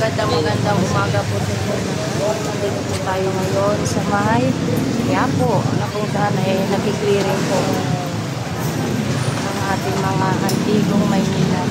Magandang umaga po sa inyo. Nandito po tayo ngayon sa may Quiapo na kung saan ay nakiklearing po ang ating mga antigong Maynila.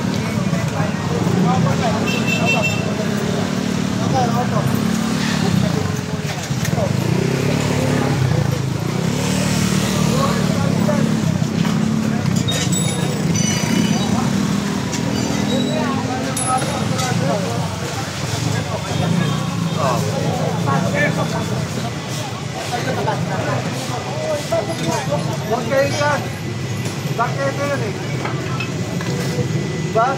Okay, kan? Bakit yan eh? Diba?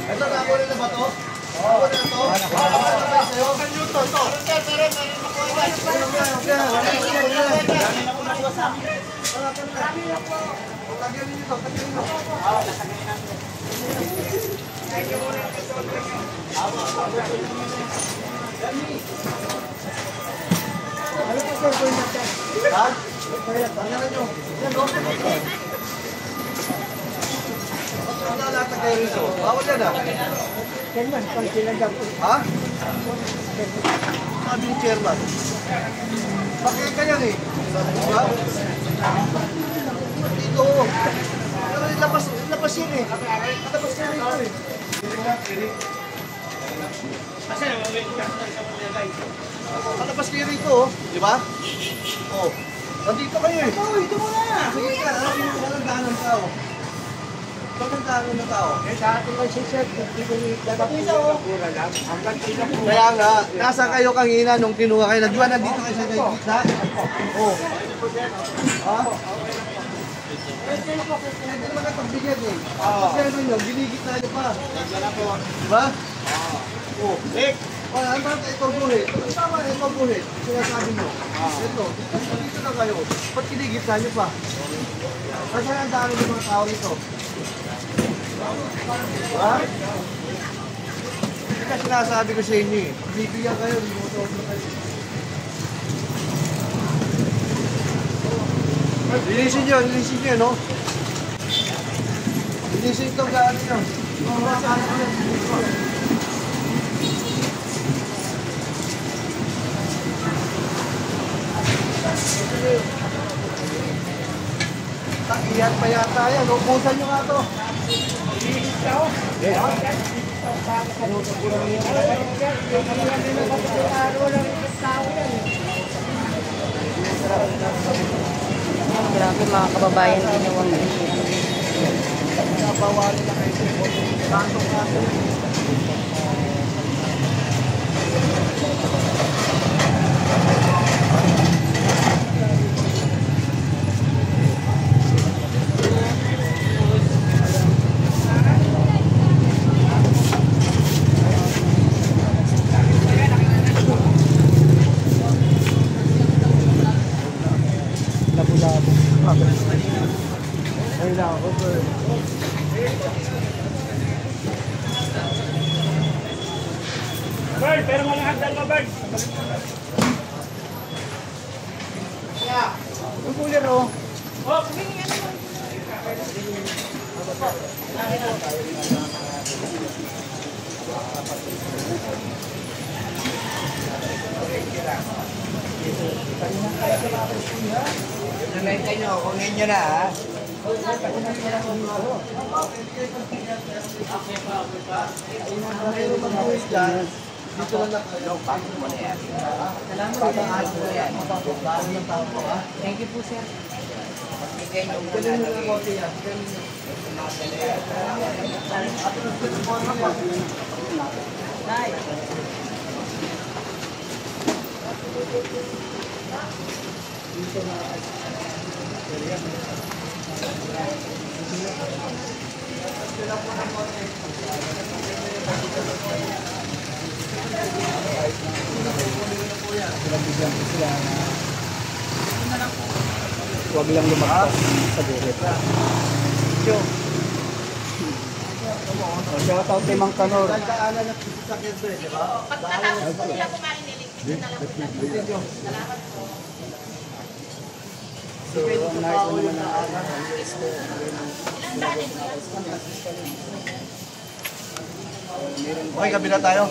Ito na, kunin na ba ito? Kunin na ito? Bawal yan ah. Ha? Sabi ni chairman. Bakit ka yan eh? Diba? Dito. Labas yun eh. Labas yun eh. Labas kayo rito oh. Diba? Oh. Nandito kayo eh. Ito mo na. Sige ka. Walang daan ng tao. Pagkantaan ng tao. Sa ating mag-sisip, Kaya nga, nasa kayo kanina nung kinuha kayo. Di ba nandito kayo sa gitna? Oo. Ha? Pwede naman nagpagbigyan eh. Kasi ano nyo, ginigitna nyo pa. Diba? Oo. Ano ba ito buhit? Tama na ito buhit. Sinasabi nyo. Ito. Dito na kayo. Ba't ginigitna nyo pa? Kasi ang dami ng mga tao nito. Ha? Hindi ka sinasabi ko sa inyo eh. Bibigyan kayo, limutot na kayo. Linisin nyo, no? Linisin itong gaan nyo. Takiyan pa yata yan, ubusan nyo nga to. Grabe mga kababayan, kinuwang Nabawali na kayo. Kanto-kanto. Ay na ako, sir. Bird, pero mga hagdan mo, Bird. Ang cooler, oh. Oh, kumingin yan naman. Nalay kayo, kunin nyo na, ha? Mayroon mag-uwi dyan. Dito lang lang kayo. Salamat ng tao po, ha? Thank you po, sir. Ganun na lang konti yan. Huwag lang lumakpas sa burit. Shout out kay Mang Kanor. Daanan ng sakit to, di ba? Pagkatapos po nila kumain, niligpit na lang po natin. Salamat po. So, ang nice mo naman ang Ilang daan ito yan? Okay, kabila tayo.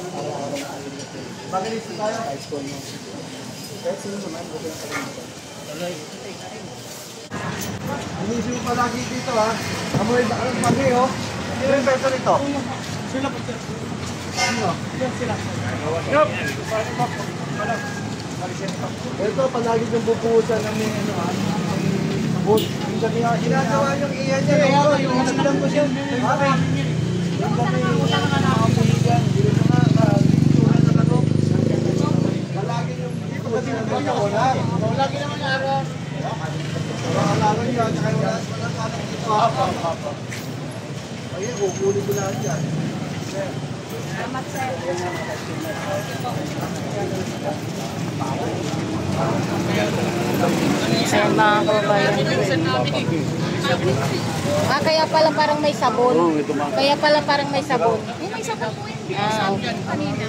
Magilis tayo. ice cream mo. Kahit sino naman, buti na kalimutan. Inisip pa lagi dito, ha? Amoy ba ang pagi, oh? Sino yung peso nito? Sila po, sir. Sino? Sila. Yup. Ito, palagi yung bubuhusan ng may ano, ha? Bus. Ginagawa yung iyan niya. Kaya yung nagdang ko siya. Okay. Yung kami nakamuhigan. Hindi na nga, tura na ano. Palagi yung dito kasi nagkakauna. Palagi naman araw. Araw yun, tsaka wala anak dito. Ayun, kukunin ko lahat yan. Salamat, sir. Ayan mga kababayan. Kaya pala parang may sabon. Kaya pala parang may sabon. May sabon po yun. Ah, Sabi kanina.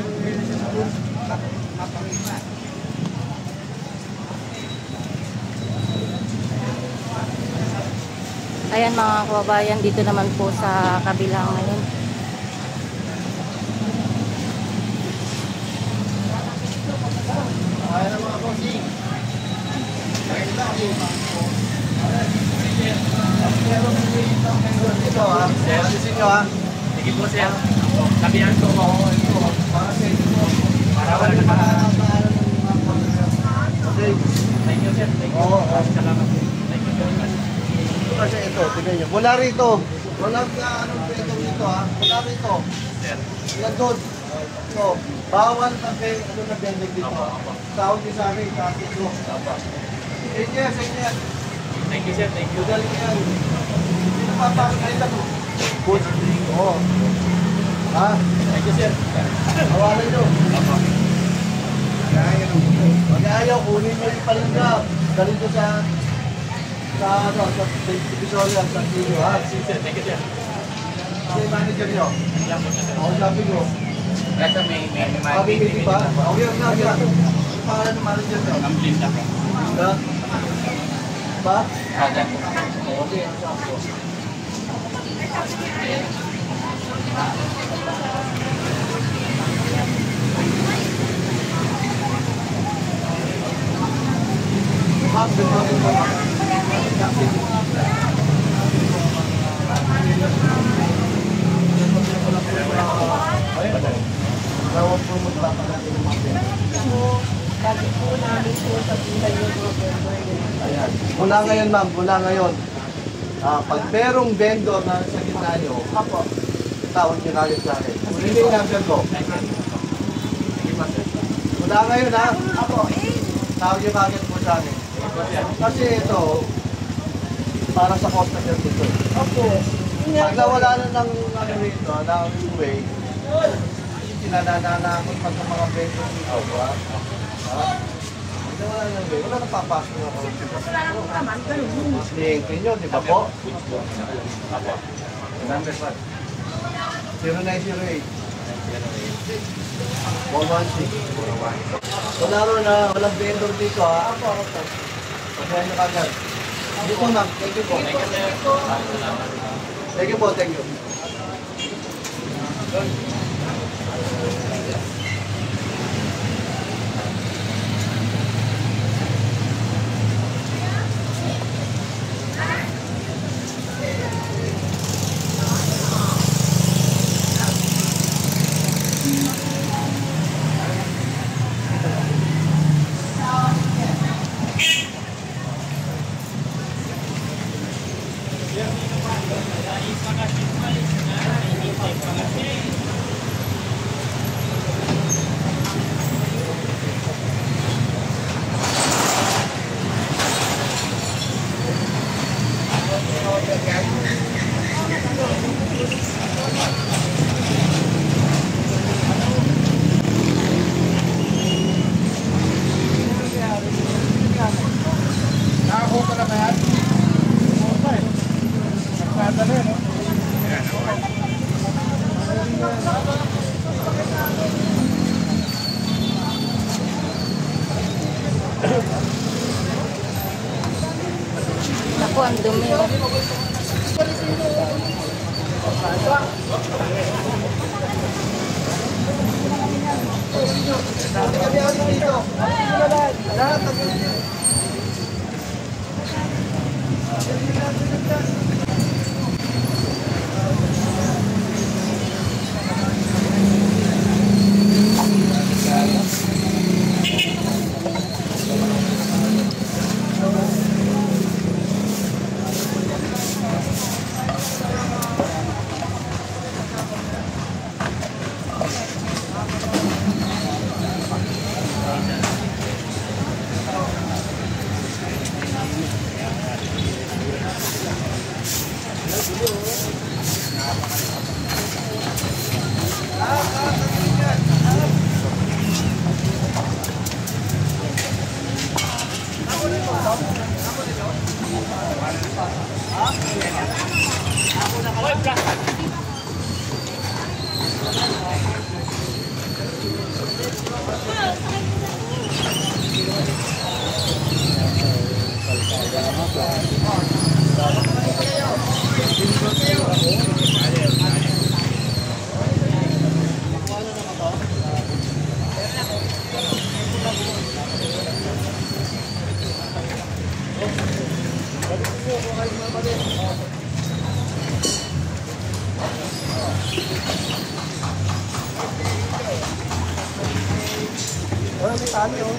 ayan mga kababayan, dito naman po sa kabilang ngayon. Ito, ha? Alisin nyo, ha? Sige po, sir. Sabihan ko ako. Para sa inyo. Para wala na pa. Okay. Thank you, sir. Thank you. Oo. Salamat. Thank you very much. Kasi ito, tignan nyo. Mula rito. Walang anong pwede dito, ha? Mula rito. Sir. Yan doon. So, bawal na ano na bending dito. Tawag niyo sa akin, kakit ko. Sige, sige. Thank you, sir. Thank you. Magaling yan. Hindi na papakita ito. Good. Oo. Ha? Thank you, sir. Hawalan nyo. Pag ayaw, kunin nyo yung palinggap. Galing ko sa ano, sa divisoria, sa studio, ha? Sige, sir. Thank you, sir. Kasi manager nyo. Yan po, sir. Ako sabi ko. Kasi may Sabi ko, di ba? Okay, okay. Ang pangalan ng manager nyo. Ang blend ako. Ha? Ba? Kada. Okay, ang sabi ko. Ayan. Mula ngayon, ma'am, mula ngayon, pag merong vendor na sa gitna nyo, tawag nyo kagad sa akin. Hindi yung number ko. Mula ngayon, ha? Tawag nyo kagad po sa akin. Kasi ito, para sa customer dito. Pag nawala na ng ano rito, ng way, sinananakot pag sa mga vendor dito. Ha? Pag nawala ng way, wala nang papasok na ako. Lingkin nyo, di ba po? Number 1. 0908. 116. Wala rin na, walang vendor dito, ha? Pagkain nyo kagad. Dito, ma'am. Thank you po. Thank you po, thank you. Nakakuha na ba yan? Nagkadali, no? Ako, ang dumi. May tali, oh.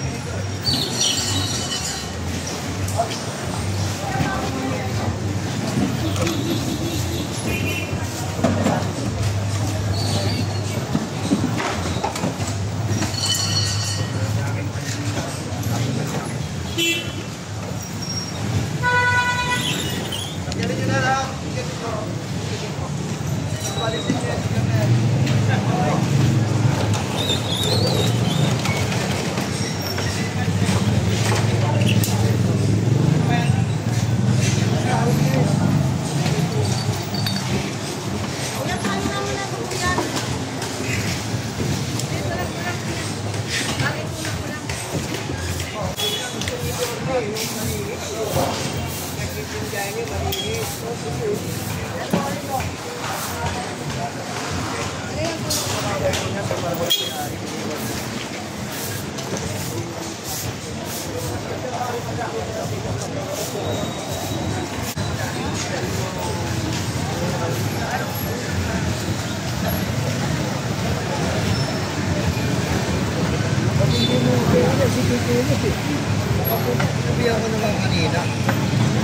Sabi ako naman kanina.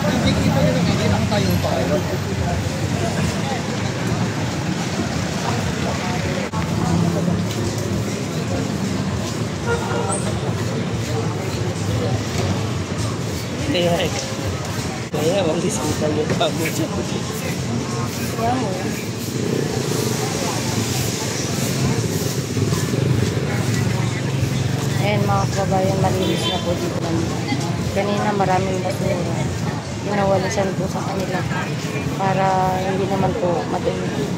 Nakikita nyo na kami, nakatayo pa kayo. Kaya, walis mo tayo kamo dyan. Kaya mo. Ayan mga kabayan, malinis na po dito naman. Kanina maraming basura. Pinawalisan po sa kanila para hindi naman po madumi.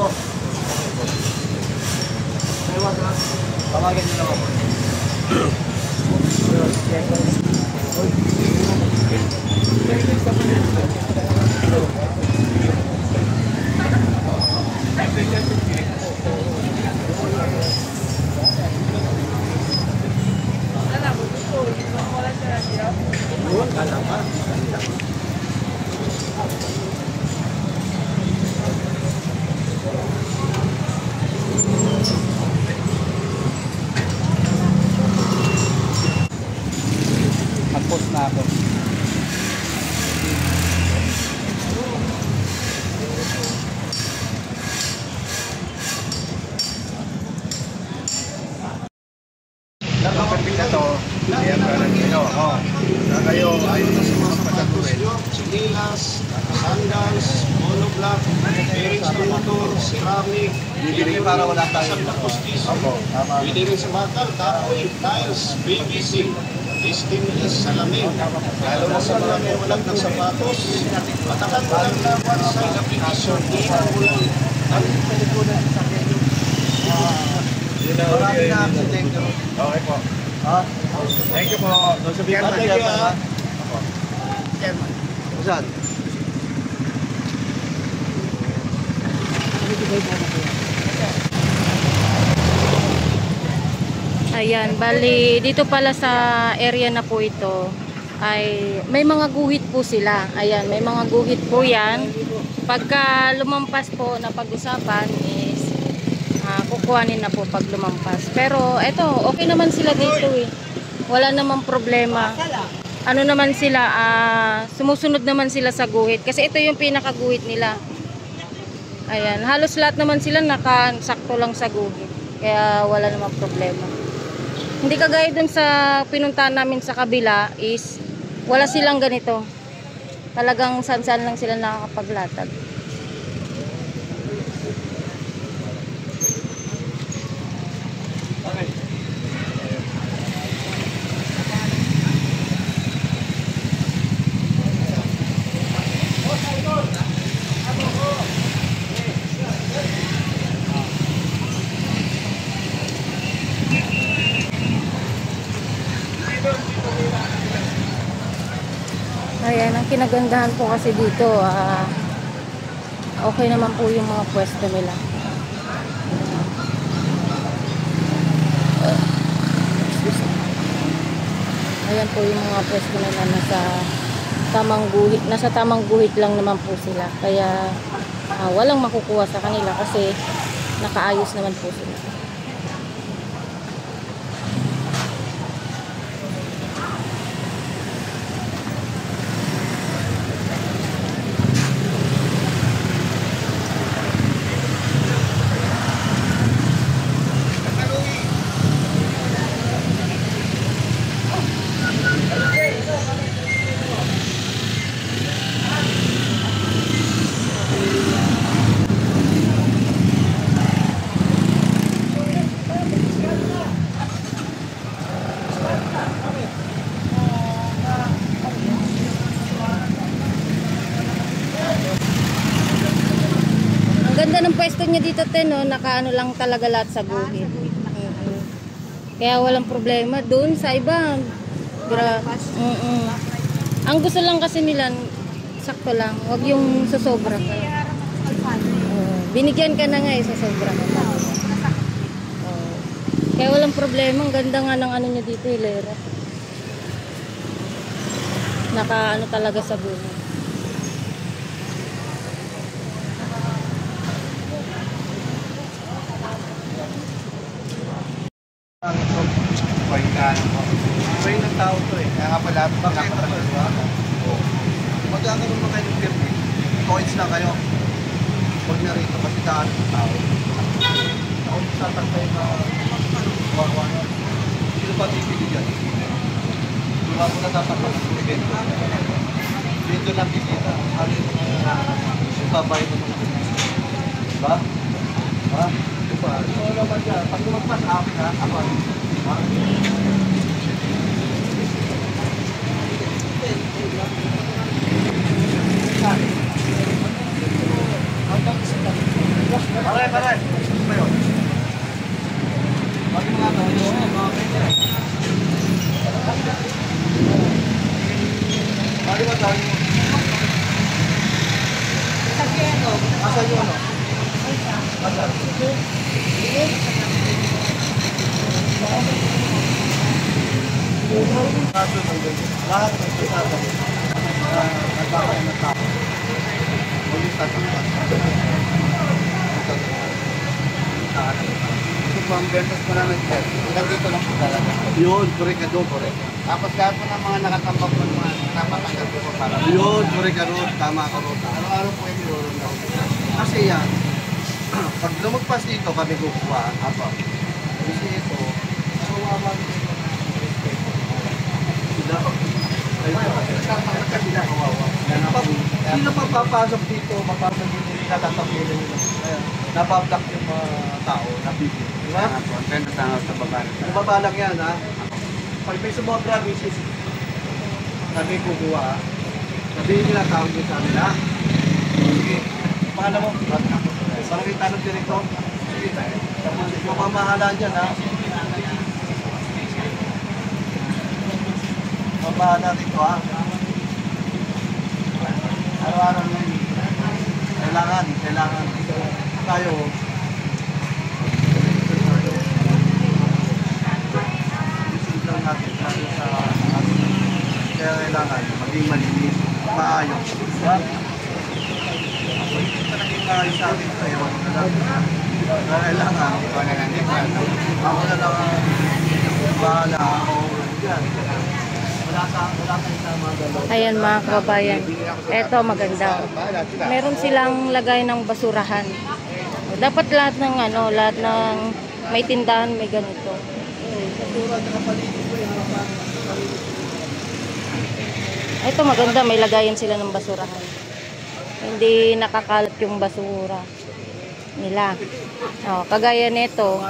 ko. Ewan ka. Tawagan niyo lang ako. Mag-post na ako. Nakapagpita to. Ayan ka lang nyo. Na kayo ayaw na sa mga pasagurin. Sinilas, sandals, monoblock, bearings ng motor, ceramic, Bibili para wala tayo. Opo, tama. Pwede rin sa bakal, kahoy, tiles, PVC, stainless, salamin. Lalo na sa mga may walang ng sapatos, matakan mo lang na one side application, ilan mo lang. Marami na accident. Okay po. Ha? Thank you po. Sabihan mo, Chairman, ha? Chairman. Saan? Ayan, bali dito pala sa area na po ito ay may mga guhit po sila. Ayan, may mga guhit po yan. Pagka lumampas po na pag-usapan is kukuhanin na po pag lumampas. Pero eto, okay naman sila dito eh. Wala namang problema. Ano naman sila, sumusunod naman sila sa guhit. Kasi ito yung pinakaguhit nila. Ayan, halos lahat naman sila nakasakto lang sa guhit. Kaya wala namang problema. Hindi kagaya dun sa pinuntahan namin sa kabila is wala silang ganito. Talagang saan-saan lang sila nakakapaglatag. Ayan, ang kinagandahan po kasi dito, okay naman po yung mga pwesto nila. Ayan po yung mga pwesto nila, nasa tamang guhit lang naman po sila. Kaya walang makukuha sa kanila kasi nakaayos naman po sila. Ganda ng pwesto niya dito, no? Nakaano lang talaga lahat sa guhit. Kaya walang problema. Doon sa iba, ang gusto lang kasi nila, sakto lang. Huwag yung sasobra. Binigyan ka na nga sa sobra. Kaya walang problema. Ang ganda nga ng ano niya dito, hilera. Nakaano talaga sa guhit. Iba ng tao to eh. Kaya nga pala, bakit na diba? Magkano naman kayo ng permit? Coins lang kayo. Huwag na rito kasi daan ng tao. Ako tatagpay na wawano. Sino ba bibili dyan? Diba mo natatagpay ng evento? Dito lang bibita. Ano yung babay mo mga diba? Ha? Diba? So naman dyan. Pag lumagpas akin ha, ako. Ha? Hanggang sa Pare. Ano ba yun? Bakit mga tao yun? Mga pwede. Bakit mga tao yun? Asan yung ano? Asan? Lahat ng pisata nagkakain ng tao. Ulit tatangkat. Ito po ang bentos pa na nag-set. Hanggang dito lang po talaga. Yun, correct ka doon, correct. Tapos lahat po ng mga nakatambak po mga napatanggal po po para. Yun, correct ka doon. Tama ka doon. Araw-araw po yung loro daw. Kasi yan, pag lumagpas dito kami kukuha. Apo. Kasi ito, kawawa nito. Sila, sila kawawa. Hindi na papapasok dito, papasok dito, natatapilan nila. Napablock yung mga tao, napipil. Di ba? Ang ganda sa baba. Ang baba lang yan, ha? Pag may sumobra, misis, kami kukuha. Sabihin nila tawag din sa amin, ha? Sige. Pangalan mo? Parang kita ng direktor. Sige. Yung pamahalaan dyan, ha? Pamahalaan dito, ha? Araw-araw na yun. Kailangan. Tayo. Isip lang natin tayo sa atin. Kaya kailangan maging malinis, maayos. Diba? Ito naging maayos sa atin ito. Ewan ko na lang. Kaya kailangan. Ako na lang ang bahala ako. Yan. Wala tayong sama dalaw. Ayan mga kababayan. Eto maganda. Meron silang lagay ng basurahan. Dapat lahat ng lahat ng may tindahan may ganito. Ito maganda, may lagayan sila ng basurahan. Hindi nakakalat yung basura nila. Oh, kagaya nito,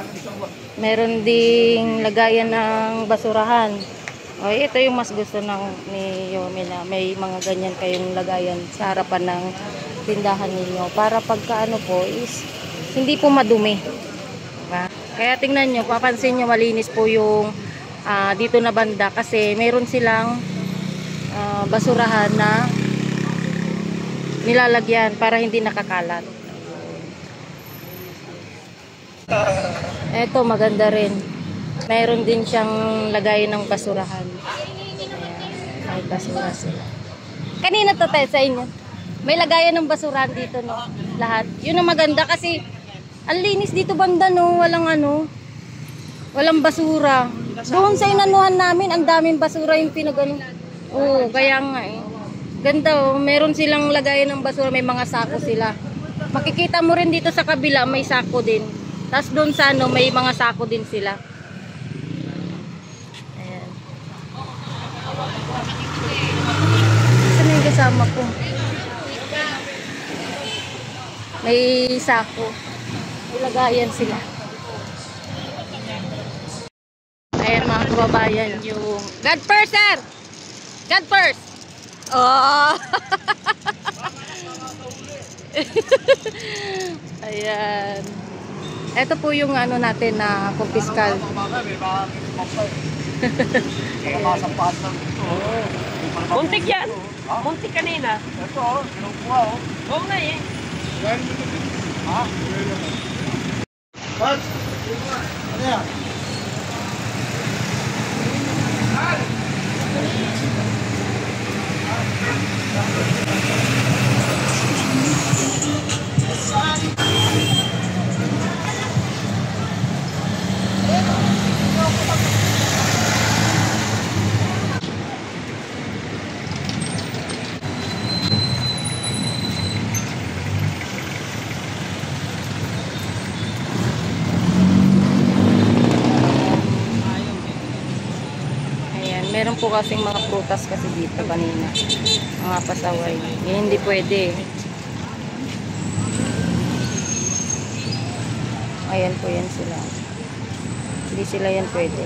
meron ding lagayan ng basurahan. Oh, ito yung mas gusto ni Yomila. May mga ganyan kayong lagayan sa harapan ng tindahan ninyo. Para pagka po is hindi po madumi. Diba? Kaya tingnan nyo, papansin nyo malinis po yung dito na banda. Kasi meron silang basurahan na nilalagyan para hindi nakakalat. Ito maganda rin. Meron din siyang lagay ng basurahan. Ayan, may basura sila. Kanina to tayo sa inyo. May lagayan ng basurahan dito, no? Lahat. Yun ang maganda kasi ang linis dito banda, no? Walang basura. Doon sa inanuhan namin, ang daming basura yung pinagano. Oo, kaya nga eh. Ganda, oh. Meron silang lagayan ng basura, may mga sako sila. Makikita mo rin dito sa kabila, may sako din. Tapos doon sa may mga sako din sila. Saan yung kasama ko? May sako. Ilagayan sila. Ayan mga kababayan yung... God first, sir! God first! Oh! Ayan. Ito po yung natin na kumpiskal. Muntik yan. Muntik kanina. Ito, kinukuha. Oo nga eh. Ha? Pat! Ano yan? Meron po kasing mga prutas kasi dito kanina. Mga pasaway. Hindi pwede. Ayan po yan sila. Hindi sila yan pwede.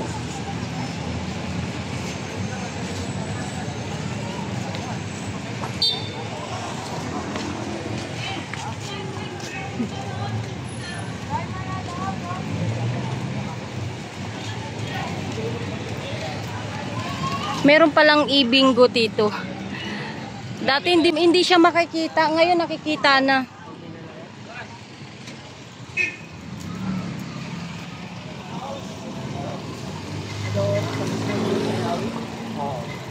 Meron palang i-bingo dito. Dati hindi siya makikita, ngayon nakikita na.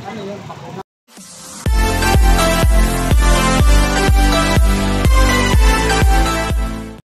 Ano yun?